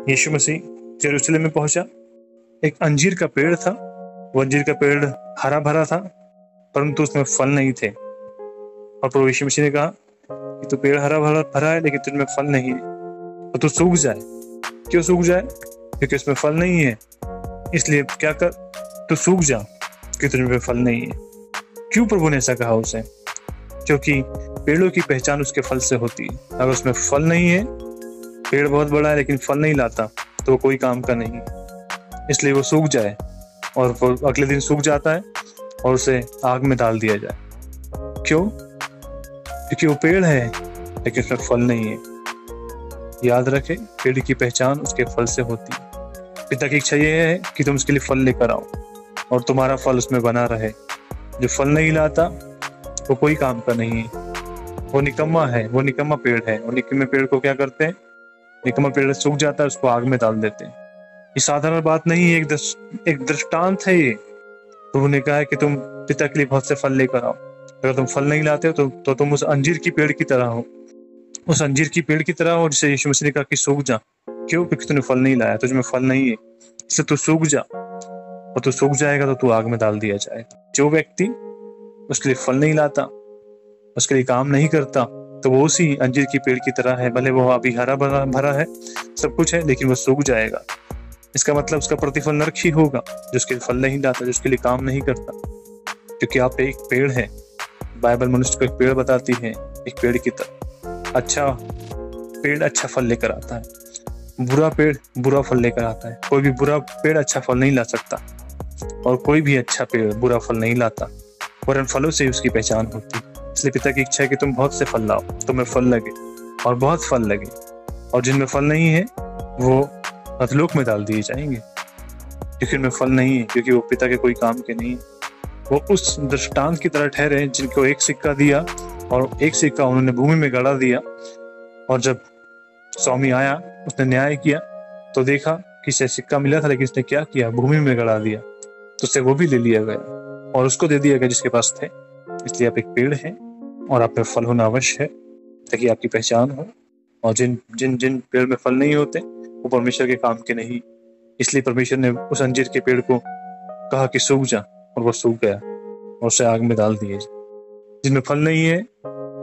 यीशु मसीह यरूशलेम में पहुंचा। एक अंजीर का पेड़ था। वो अंजीर का पेड़ हरा भरा था, परंतु उसमें फल नहीं थे। और प्रभु यीशु मसीह ने कहा कि तो पेड़ हरा भरा भरा है, लेकिन तुझमें फल नहीं है, तो तू सूख जाए। क्यों सूख जाए? क्योंकि उसमें फल नहीं है। इसलिए क्या कर, तू सूख जा, कि तुझमें फल नहीं है। क्यों प्रभु ने ऐसा कहा उसे? क्योंकि पेड़ों की पहचान उसके फल से होती है। अगर उसमें फल नहीं है, पेड़ बहुत बड़ा है लेकिन फल नहीं लाता, तो वो कोई काम का नहीं। इसलिए वो सूख जाए, और वो अगले दिन सूख जाता है और उसे आग में डाल दिया जाए। क्यों? क्योंकि वो पेड़ है लेकिन उसमें फल नहीं है। याद रखे, पेड़ की पहचान उसके फल से होती है। पिता की इच्छा यह है कि तुम उसके लिए फल लेकर आओ और तुम्हारा फल उसमें बना रहे। जो फल नहीं लाता वो कोई काम का नहीं है, वो निकम्मा है, वो निकम्मा पेड़ है। और निकम्मे पेड़ को क्या करते हैं? निकम्मा पेड़ सूख जाता है, उसको आग में डाल देते हैं। ये साधारण बात नहीं है, एक दृष्टांत है। ये प्रभु ने कहा है कि तुम पिता के लिए बहुत से फल लेकर आओ। अगर तुम फल नहीं लाते हो तो तुम उस अंजीर की पेड़ की तरह हो, उस अंजीर की पेड़ की तरह हो जिसे यीशु मसीह ने कहा कि सूख जा। क्यों? क्योंकि तूने फल नहीं लाया, तुझमें फल नहीं है, इससे तू सूख जा। और तू सूख जाएगा तो तू आग में डाल दिया जाएगा। जो व्यक्ति उसके लिए फल नहीं लाता, उसके लिए काम नहीं करता, तो वो उसी अंजीर की पेड़ की तरह है। भले वो अभी हरा भरा है, सब कुछ है, लेकिन वो सूख जाएगा। इसका मतलब उसका प्रतिफल नरक ही होगा, जो उसके लिए फल नहीं लाता, जो उसके लिए काम नहीं करता। क्योंकि आप एक पेड़ है। बाइबल मनुष्य को एक पेड़ बताती है, एक पेड़ की तरह। अच्छा पेड़ अच्छा फल लेकर आता है, बुरा पेड़ बुरा फल लेकर आता है। कोई भी बुरा पेड़ अच्छा फल नहीं ला सकता, और कोई भी अच्छा पेड़ बुरा फल नहीं लाता। वरन फलों से ही उसकी पहचान होती है। इसलिए पिता की इच्छा है कि तुम बहुत से फल लाओ, तुम्हें फल लगे और बहुत फल लगे। और जिनमें फल नहीं है वो अधलोक में डाल दिए जाएंगे, क्योंकि उनमें फल नहीं है, क्योंकि वो पिता के कोई काम के नहीं। वो उस दृष्टांत की तरह ठहरे जिनको एक सिक्का दिया और एक सिक्का उन्होंने भूमि में गड़ा दिया। और जब स्वामी आया, उसने न्याय किया, तो देखा कि इसे सिक्का मिला था, लेकिन इसने क्या किया? भूमि में गड़ा दिया। तो उससे वो भी ले लिया गया और उसको दे दिया गया जिसके पास थे। इसलिए आप एक पेड़ हैं और आप में फल होना अवश्य है, ताकि आपकी पहचान हो। और जिन जिन जिन पेड़ में फल नहीं होते वो परमेश्वर के काम के नहीं। इसलिए परमेश्वर ने उस अंजीर के पेड़ को कहा कि सूख जा, और वो सूख गया और उसे आग में डाल दिए। जिनमें फल नहीं है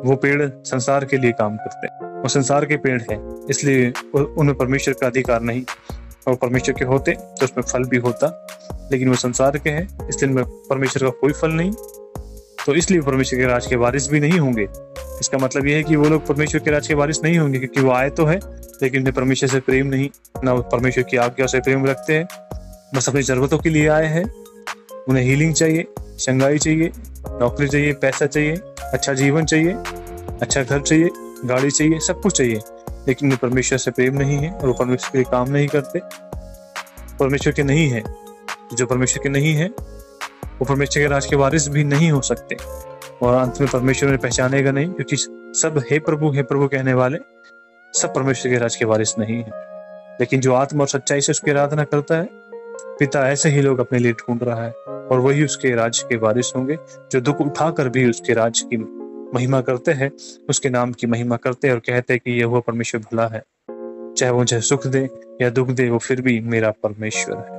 वो पेड़ संसार के लिए काम करते हैं, वो संसार के पेड़ हैं, इसलिए उनमें परमेश्वर का अधिकार नहीं। और परमेश्वर के होते तो उसमें फल भी होता, लेकिन वो संसार के हैं, इसलिए उनमें परमेश्वर का कोई फल नहीं। तो इसलिए परमेश्वर के राज के वारिस भी नहीं होंगे। इसका मतलब यह है कि वो लोग परमेश्वर के राज के वारिस नहीं होंगे, क्योंकि वो आए तो है, लेकिन उन्हें परमेश्वर से प्रेम नहीं, ना वो परमेश्वर की आज्ञा से प्रेम रखते हैं। बस अपनी जरूरतों के लिए आए हैं। उन्हें हीलिंग चाहिए, चंगाई चाहिए, नौकरी चाहिए, पैसा चाहिए, अच्छा जीवन चाहिए, अच्छा घर चाहिए, गाड़ी चाहिए, सब कुछ चाहिए, लेकिन उन्हें परमेश्वर से प्रेम नहीं है और वो परमेश्वर के लिए काम नहीं करते। परमेश्वर के नहीं है। जो परमेश्वर के नहीं है वो परमेश्वर के राज के वारिस भी नहीं हो सकते, और अंत में परमेश्वर ने पहचानेगा नहीं, क्योंकि सब हे प्रभु कहने वाले सब परमेश्वर के राज के वारिस नहीं है। लेकिन जो आत्मा और सच्चाई से उसकी आराधना करता है, पिता ऐसे ही लोग अपने लिए ढूंढ रहा है, और वही उसके राज्य के वारिस होंगे, जो दुख उठाकर भी उसके राज्य की महिमा करते हैं, उसके नाम की महिमा करते हैं और कहते हैं कि यह हुआ परमेश्वर भला है। चाहे वो मुझे सुख दे या दुख दे, वो फिर भी मेरा परमेश्वर है।